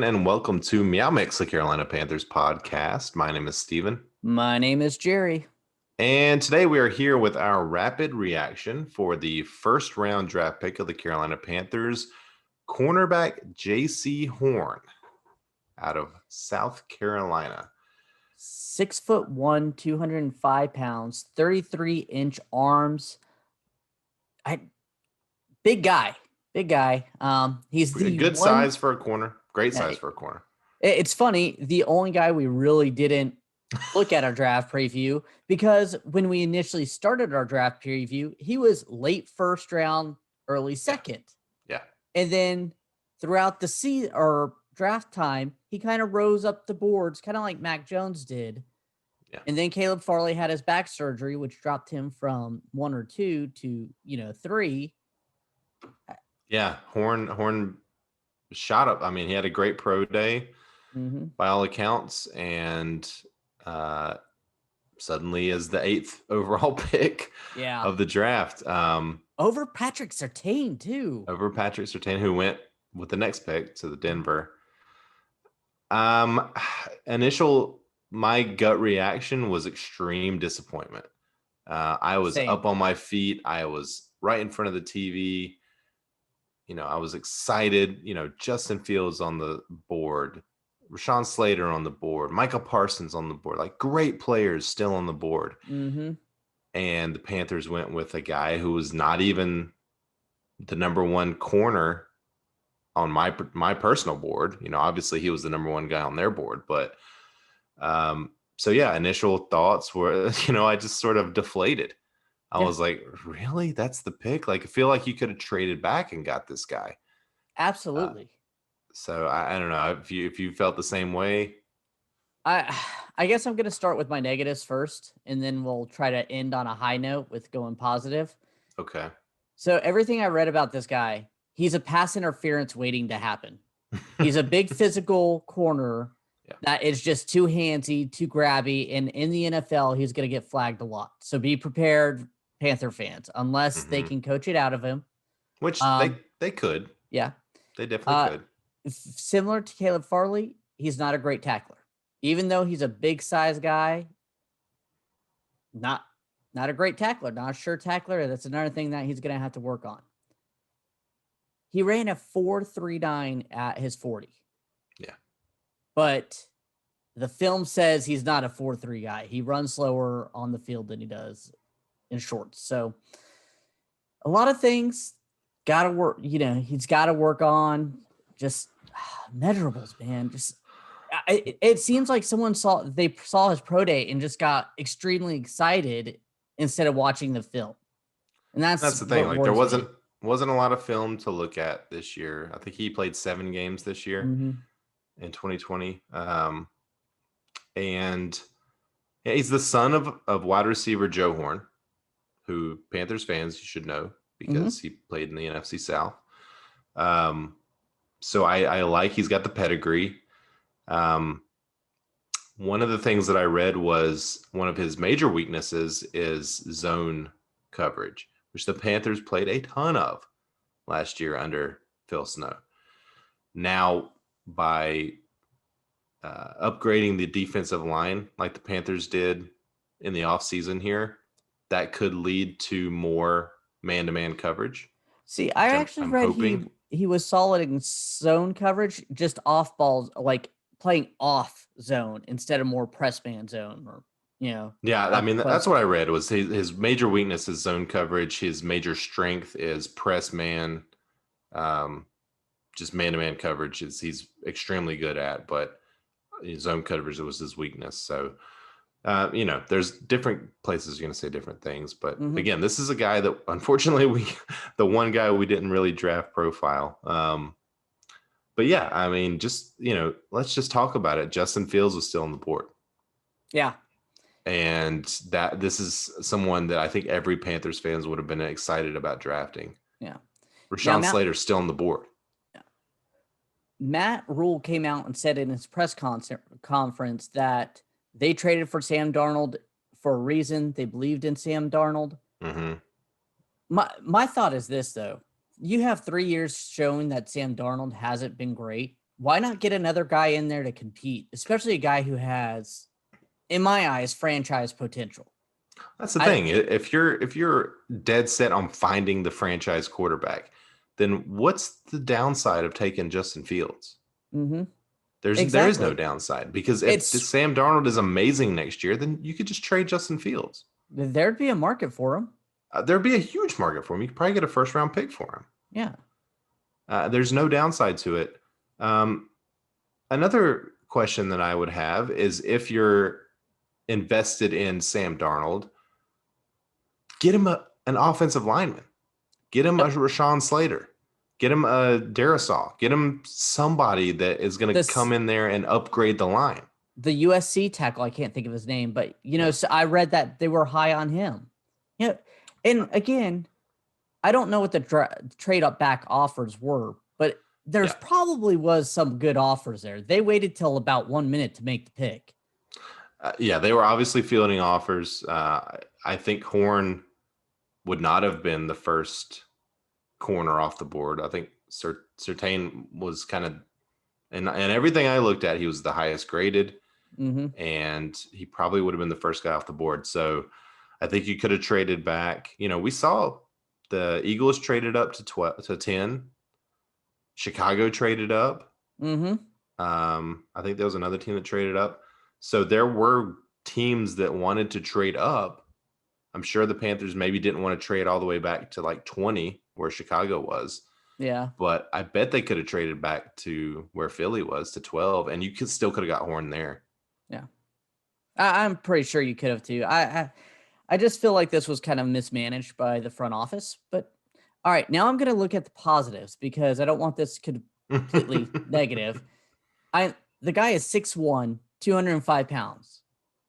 and welcome to MeowMix, the Carolina Panthers podcast. My name is Steven. My name is Jerry. And today we are here with our rapid reaction for the first round draft pick of the Carolina Panthers, cornerback Jaycee Horn out of South Carolina. 6'1", 205 pounds, 33-inch arms. Big guy. He's the good size for a corner. Great size for a corner. It's funny. The only guy we really didn't look at our draft preview, because when we initially started our draft preview, he was late first round, early second. Yeah. And then throughout the season or draft time, he kind of rose up the boards, kind of like Mac Jones did. Yeah. And then Caleb Farley had his back surgery, which dropped him from 1 or 2 to 3. Yeah, Horn shot up. I mean, he had a great pro day by all accounts, and suddenly is the 8th overall pick of the draft. Over Patrick Surtain, too. Over Patrick Surtain, who went with the next pick to the Denver. My gut reaction was extreme disappointment. I was up on my feet. I was right in front of the TV. I was excited. Justin Fields on the board, Rashawn Slater on the board, Micah Parsons on the board, like great players still on the board. Mm-hmm. And the Panthers went with a guy who was not even the number one corner on my personal board. Obviously he was the number one guy on their board, but so yeah, initial thoughts were, I just sort of deflated. I was like, really? That's the pick? Like, I feel like you could have traded back and got this guy. Absolutely. So I don't know if you felt the same way. I guess I'm going to start with my negatives first, and then we'll try to end on a high note with going positive. Okay. So everything I read about this guy, he's a pass interference waiting to happen. He's a big physical corner that is just too handsy, too grabby, and in the NFL, he's going to get flagged a lot. So be prepared, Panther fans, unless they can coach it out of him. Which they could. Yeah. They definitely could. Similar to Caleb Farley, he's not a great tackler. Even though he's a big size guy, not a great tackler, not a sure tackler. That's another thing that he's going to have to work on. He ran a 4.39 at his 40. Yeah. But the film says he's not a 4.3 guy. He runs slower on the field than he does in shorts. So a lot of things got to work. He's got to work on just measurables, man. Just it seems like they saw his pro day and just got extremely excited instead of watching the film. And that's the thing. Like there wasn't a lot of film to look at this year. I think he played 7 games this year. In 2020. And he's the son of wide receiver Joe Horn, who Panthers fans you should know because he played in the NFC South. So I like he's got the pedigree. One of the things that I read was one of his major weaknesses is zone coverage, which the Panthers played a ton of last year under Phil Snow. Now, by upgrading the defensive line like the Panthers did in the offseason here, that could lead to more man-to-man coverage. See, I actually read he was solid in zone coverage, just off balls, like playing off zone instead of more press man zone or, Yeah, I mean, that's what I read was his major weakness is zone coverage. His major strength is press man, just man-to-man coverage he's extremely good at, but his zone coverage was his weakness. So, there's different places you're going to say different things. But again, this is a guy that unfortunately the one guy we didn't really draft profile. But yeah, I mean, just, let's just talk about it. Justin Fields was still on the board. Yeah. And that this is someone that I think every Panthers fans would have been excited about drafting. Yeah. Rashawn Slater's still on the board. Matt Rule came out and said in his press conference that they traded for Sam Darnold for a reason. They believed in Sam Darnold. My thought is this, though. You have 3 years showing that Sam Darnold hasn't been great. why not get another guy in there to compete, especially a guy who has, in my eyes, franchise potential? That's the thing. If you're dead set on finding the franchise quarterback, then what's the downside of taking Justin Fields? Mm-hmm. There is no downside, because if Sam Darnold is amazing next year, then you could just trade Justin Fields. There'd be a market for him. There'd be a huge market for him. You could probably get a first round pick for him. Yeah. There's no downside to it. Another question that I would have is, if you're invested in Sam Darnold, get him an offensive lineman. Get him a Rashawn Slater. Get him a Darisaw. Get him somebody that is going to come in there and upgrade the line. The USC tackle, I can't think of his name, but so I read that they were high on him. Yeah, and again, I don't know what the trade up back offers were, but there's probably was some good offers there. They waited till about 1 minute to make the pick. They were obviously fielding offers. I think Horn would not have been the first corner off the board. I think Surtain was kind of, and everything I looked at, he was the highest graded, and he probably would have been the first guy off the board. So I think you could have traded back. We saw the Eagles traded up to 10. Chicago traded up. I think there was another team that traded up. So there were teams that wanted to trade up. I'm sure the Panthers maybe didn't want to trade all the way back to like 20, where Chicago was. Yeah. But I bet they could have traded back to where Philly was, to 12, and you still could have got Horn there. Yeah. I'm pretty sure you could have too. I just feel like this was kind of mismanaged by the front office. But all right, now I'm going to look at the positives, because I don't want this completely negative. The guy is 6'1", 205 pounds.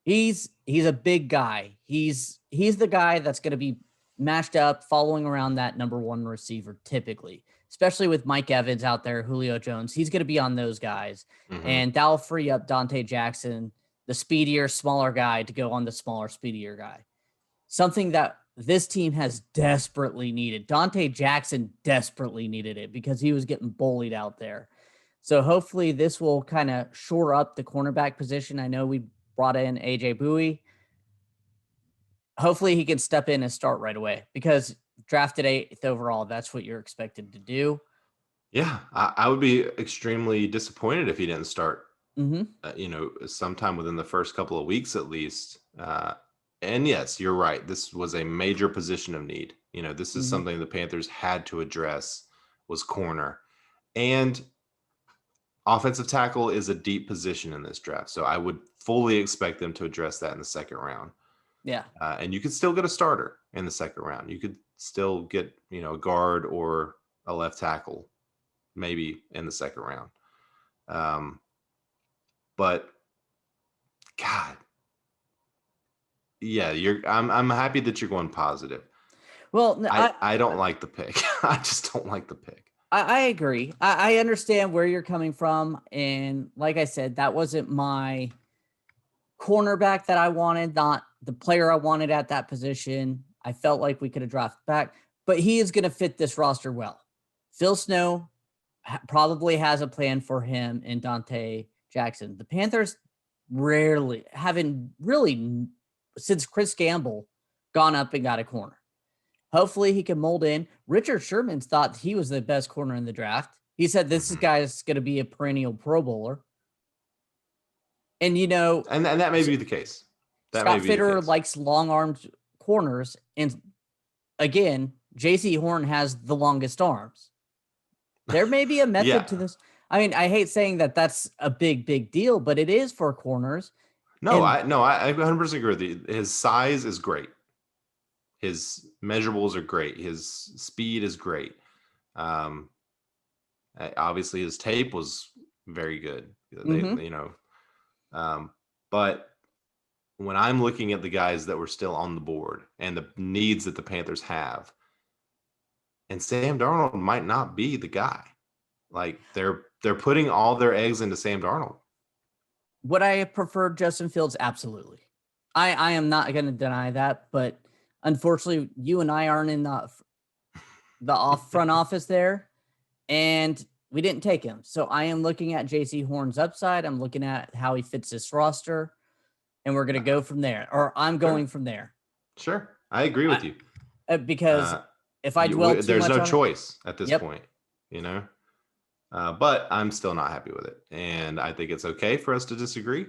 He's a big guy. He's the guy that's going to be matched up following around that number one receiver typically, especially with Mike Evans out there, Julio Jones. He's going to be on those guys, and that'll free up Dante Jackson, the speedier, smaller guy, to go on the smaller, speedier guy. Something that this team has desperately needed. Dante Jackson desperately needed it, because he was getting bullied out there. So hopefully this will kind of shore up the cornerback position. I know we brought in AJ Bowie. Hopefully he can step in and start right away, because drafted 8th overall, that's what you're expected to do. Yeah, I would be extremely disappointed if he didn't start, sometime within the first couple of weeks at least. And yes, you're right. This was a major position of need. This is something the Panthers had to address, was corner. And offensive tackle is a deep position in this draft. So I would fully expect them to address that in the second round. Yeah. And you could still get a starter in the second round. You could still get, a guard or a left tackle maybe in the second round. But God, yeah, I'm happy that you're going positive. Well, I don't like the pick. I just don't like the pick. I agree. I understand where you're coming from. And like I said, that wasn't my cornerback that I wanted, not the player I wanted at that position. I felt like we could have drafted back, but he is going to fit this roster well. Phil Snow probably has a plan for him and Dante Jackson. The Panthers haven't really, since Chris Gamble, gone up and got a corner. Hopefully he can mold in. Richard Sherman thought he was the best corner in the draft. He said this guy is going to be a perennial Pro Bowler. And, and that may be the case. Scott Fitter likes long-armed corners. And again, Jaycee Horn has the longest arms. There may be a method to this. I mean, I hate saying that that's a big deal, but it is for corners. No, I 100% agree with you. His size is great. His measurables are great. His speed is great. Obviously, his tape was very good. But when I'm looking at the guys that were still on the board and the needs that the Panthers have, and Sam Darnold might not be the guy. Like they're putting all their eggs into Sam Darnold. Would I have preferred Justin Fields? Absolutely. I am not going to deny that, but unfortunately, you and I aren't in the front office there. And we didn't take him. So I am looking at Jaycee Horn's upside. I'm looking at how he fits this roster, and we're going to go from there. Or I'm going from there. Sure. I agree with you. Because if I dwell too there's much no on choice at this Yep. point, you know? But I'm still not happy with it. And I think it's okay for us to disagree.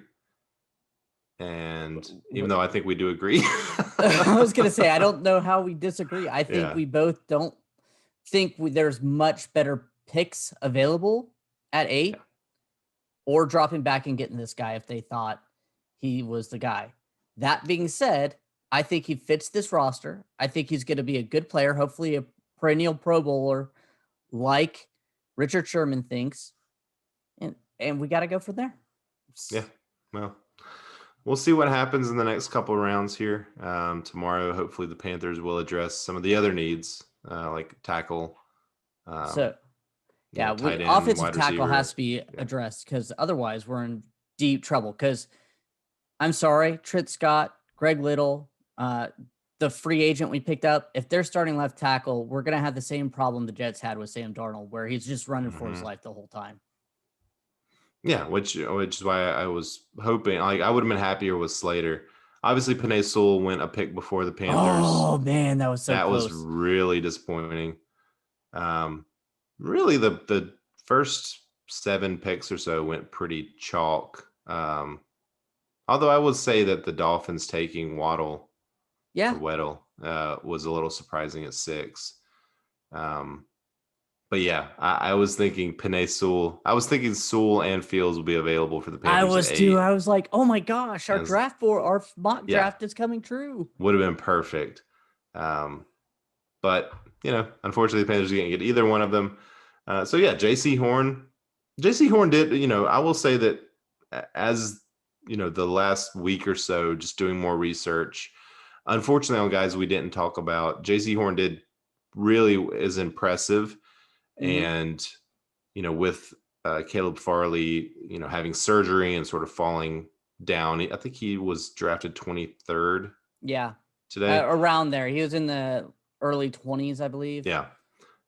And even though I think we do agree. I was going to say, I don't know how we disagree. I think we both don't think there's much better picks available at 8 or dropping back and getting this guy if they thought he was the guy. That being said, I think he fits this roster. I think he's going to be a good player, hopefully a perennial Pro Bowler like Richard Sherman thinks. And we got to go from there. Yeah. Well, we'll see what happens in the next couple of rounds here. Tomorrow, hopefully the Panthers will address some of the other needs, like tackle. Tight end, offensive tackle has to be addressed because otherwise we're in deep trouble. Because I'm sorry, Trent Scott, Greg Little, the free agent we picked up, if they're starting left tackle, we're going to have the same problem the Jets had with Sam Darnold, where he's just running for his life the whole time. Yeah, which is why I was hoping, like, I would have been happier with Slater. Obviously, Penei Sewell went a pick before the Panthers. Oh man, that was so close. That was really disappointing. Really, the first 7 picks or so went pretty chalk. Although I would say that the Dolphins taking Weddle was a little surprising at 6. But yeah, I was thinking Penei Sewell. I was thinking Sewell and Fields will be available for the Panthers. I was too. I was like, oh my gosh, our mock draft is coming true. Would have been perfect. But unfortunately, the Panthers didn't get either one of them. So yeah, Jaycee Horn did. I will say that as the last week or so, just doing more research. Unfortunately, on guys we didn't talk about, Jaycee Horn is impressive. And, with Caleb Farley, having surgery and sort of falling down, I think he was drafted 23rd. Yeah. Today. Around there. He was in the early 20s, I believe. Yeah.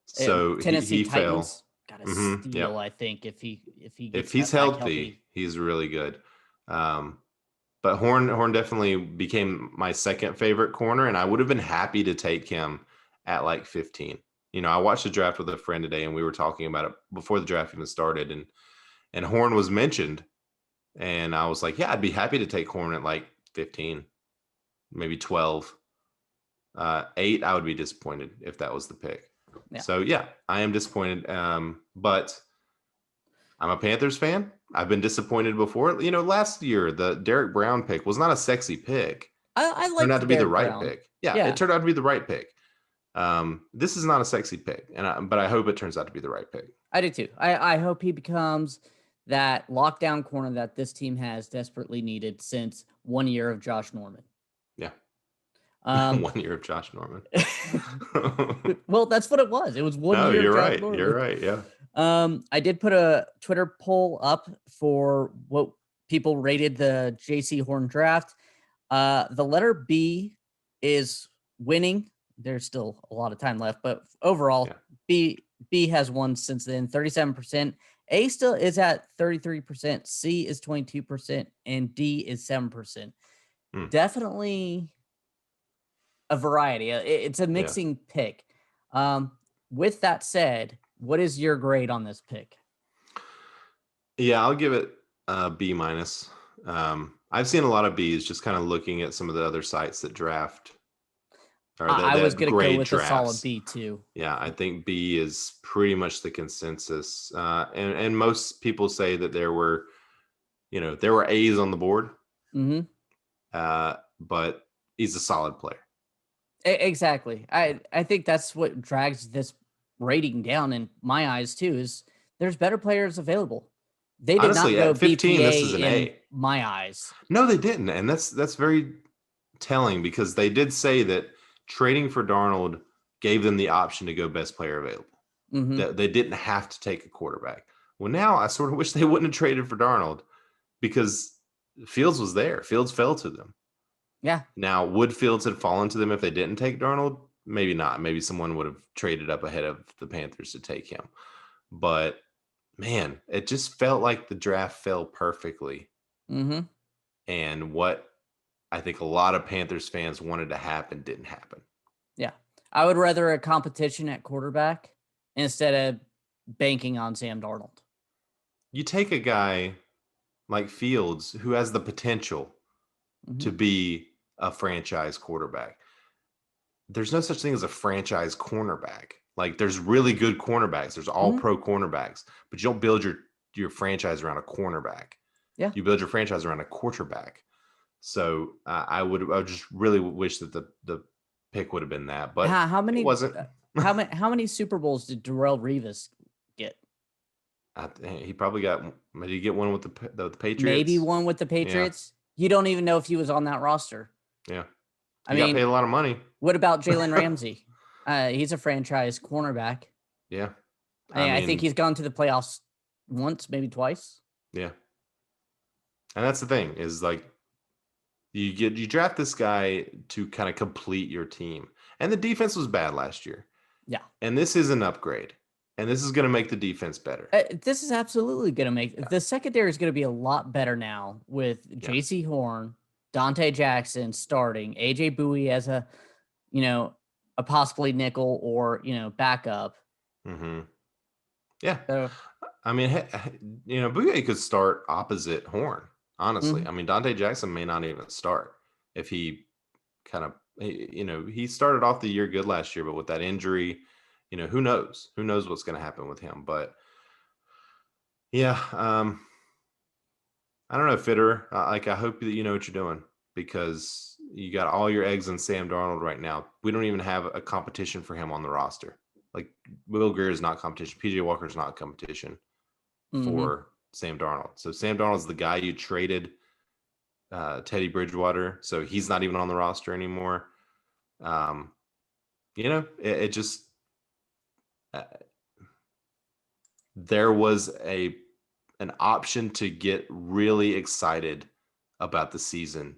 So Tennessee he Titans fell. Got a steal, I think, if he's healthy, he's really good. But Horn definitely became my second favorite corner, and I would have been happy to take him at like 15. I watched the draft with a friend today, and we were talking about it before the draft even started, and Horn was mentioned, and I was like, yeah, I'd be happy to take Horn at like 15, maybe 12. 8, I would be disappointed if that was the pick. Yeah. So yeah, I am disappointed. But I'm a Panthers fan. I've been disappointed before. Last year the Derek Brown pick was not a sexy pick. I like turned out to be the right Brown. pick. Yeah, it turned out to be the right pick. This is not a sexy pick, but I hope it turns out to be the right pick. I do too. I hope he becomes that lockdown corner that this team has desperately needed since 1 year of Josh Norman. Yeah. 1 year of Josh Norman. Well, that's what it was. It was 1 year. You're right. Norman. You're right. Yeah. I did put a Twitter poll up for what people rated the Jaycee Horn draft. The letter B is winning. There's still a lot of time left, but overall, B has won since then, 37%. A still is at 33%. C is 22%, and D is 7%. Definitely a variety. It's a mixing pick. With that said, what is your grade on this pick? Yeah, I'll give it a B minus. I've seen a lot of Bs, just kind of looking at some of the other sites that draft. I was going to go with drafts. A solid B too. Yeah, I think B is pretty much the consensus. And most people say that there were A's on the board. Mm-hmm. But he's a solid player. Exactly. I think that's what drags this rating down in my eyes too, is there's better players available. They did Honestly, not go at 15, BPA this is an in A. my eyes. No, they didn't. And that's very telling, because they did say that trading for Darnold gave them the option to go best player available. Mm-hmm. They didn't have to take a quarterback. Well, now I sort of wish they wouldn't have traded for Darnold, because Fields was there. Fields fell to them. Yeah. Now, would Fields have fallen to them if they didn't take Darnold? Maybe not. Maybe someone would have traded up ahead of the Panthers to take him. But man, it just felt like the draft fell perfectly. Mm-hmm. And what I think a lot of Panthers fans wanted to happen didn't happen. Yeah. I would rather a competition at quarterback instead of banking on Sam Darnold. You take a guy like Fields who has the potential Mm-hmm. to be a franchise quarterback. There's no such thing as a franchise cornerback. Like there's really good cornerbacks. There's all Mm-hmm. pro cornerbacks, but you don't build your franchise around a cornerback. Yeah. You build your franchise around a quarterback. So I would just really wish that the pick would have been that, but How it many wasn't. how many Super Bowls did Darrelle Revis get? He probably got. Did he get one with the Maybe Patriots? one with the Yeah, Patriots. You don't even know if he was on that roster. yeah. I He got paid mean, a lot of money. what about Jalen Ramsey? He's a franchise cornerback. Yeah, I think he's gone to the playoffs once, maybe twice. yeah. And that's the thing is like you draft this guy to kind of complete your team, and the defense was bad last year. Yeah. And this is an upgrade, and this is going to make the defense better. This is absolutely going to make the secondary is going to be a lot better now with Jaycee Horn, Dante Jackson starting, AJ Bowie as a possibly nickel or backup. Mm-hmm. Yeah. So, I mean, Bouye could start opposite Horn. Honestly, mm-hmm. I mean, Dante Jackson may not even start if he kind of, he started off the year good last year, but with that injury, who knows? Who knows what's going to happen with him? But yeah, I don't know, Fitterer. Like, I hope that you know what you're doing because you got all your eggs in Sam Darnold right now. We don't even have a competition for him on the roster. Like, Will Grier is not competition. PJ Walker is not competition for Sam Darnold. So Sam Darnold's the guy you traded Teddy Bridgewater. So he's not even on the roster anymore. It just there was an option to get really excited about the season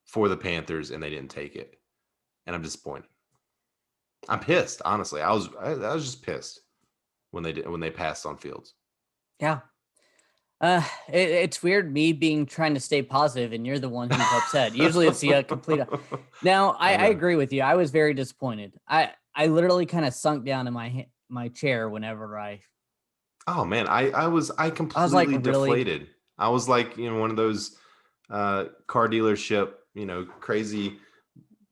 for the Panthers, and they didn't take it. And I'm disappointed. I'm pissed, honestly. I was just pissed when they passed on Fields. Yeah. It's weird me trying to stay positive and you're the one who's upset. Usually it's the complete. Now I agree with you. I was very disappointed. I literally kind of sunk down in my chair whenever Oh man, I was completely like, deflated. really? I was like, one of those car dealership, crazy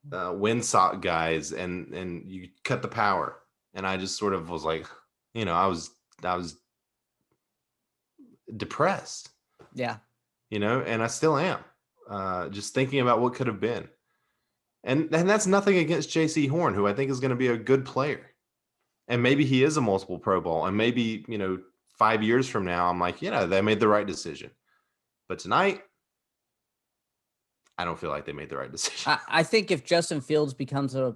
windsock guys, and you cut the power, and I just sort of was like, I was depressed. Yeah. And I still am. Just thinking about what could have been. And that's nothing against Jaycee Horn, who I think is going to be a good player. And maybe he is a multiple Pro Bowl. And maybe, 5 years from now, I'm like, they made the right decision. But tonight, I don't feel like they made the right decision. I think if Justin Fields becomes a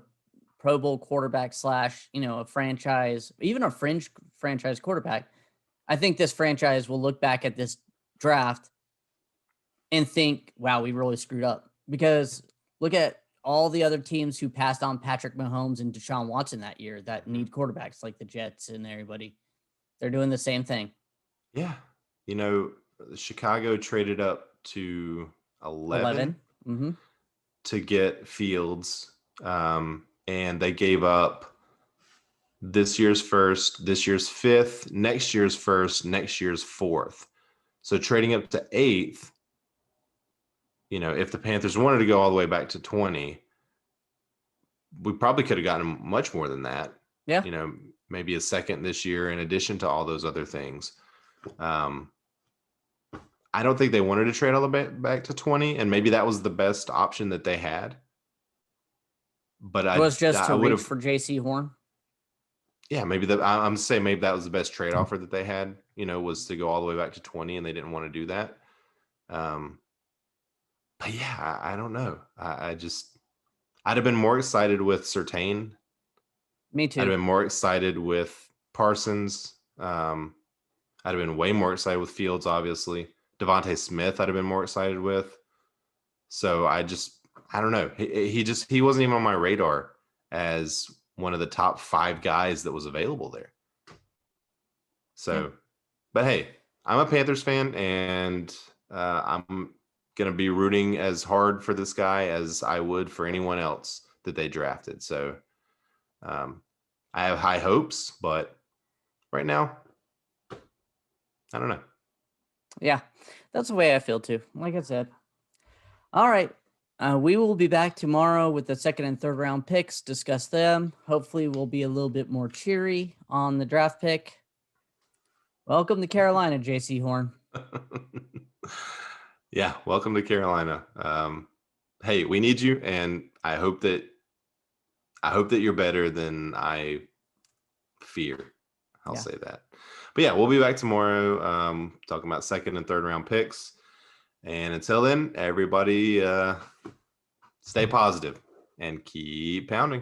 Pro Bowl quarterback / a franchise, even a fringe franchise quarterback, I think this franchise will look back at this draft and think, wow, we really screwed up. Because look at all the other teams who passed on Patrick Mahomes and Deshaun Watson that year that need quarterbacks, like the Jets and everybody. They're doing the same thing. Yeah. Chicago traded up to 11. Mm-hmm. To get Fields. And they gave up this year's first, this year's fifth, next year's first, next year's fourth. So trading up to 8th, if the Panthers wanted to go all the way back to 20, we probably could have gotten much more than that. Yeah. Maybe a second this year in addition to all those other things. I don't think they wanted to trade all the way back to 20, and maybe that was the best option that they had. But it was just to reach for Jaycee Horn. Yeah, maybe I'm saying maybe that was the best trade offer that they had, was to go all the way back to 20, and they didn't want to do that. But yeah, I don't know. I'd have been more excited with Surtain. Me too. I'd have been more excited with Parsons. I'd have been way more excited with Fields, obviously. Devontae Smith I'd have been more excited with. So I don't know. He wasn't even on my radar as one of the top 5 guys that was available there. So But hey, I'm a Panthers fan, and I'm gonna be rooting as hard for this guy as I would for anyone else that they drafted. So um, I have high hopes, but right now, I don't know. Yeah, that's the way I feel too. Like I said. All right. We will be back tomorrow with the second and third round picks, discuss them. Hopefully, we'll be a little bit more cheery on the draft pick. Welcome to Carolina, Jaycee Horn. Yeah, welcome to Carolina. Hey, we need you, and I hope that you're better than I fear. I'll Yeah. say that. But yeah, we'll be back tomorrow talking about second and third round picks. And until then, everybody stay positive and keep pounding.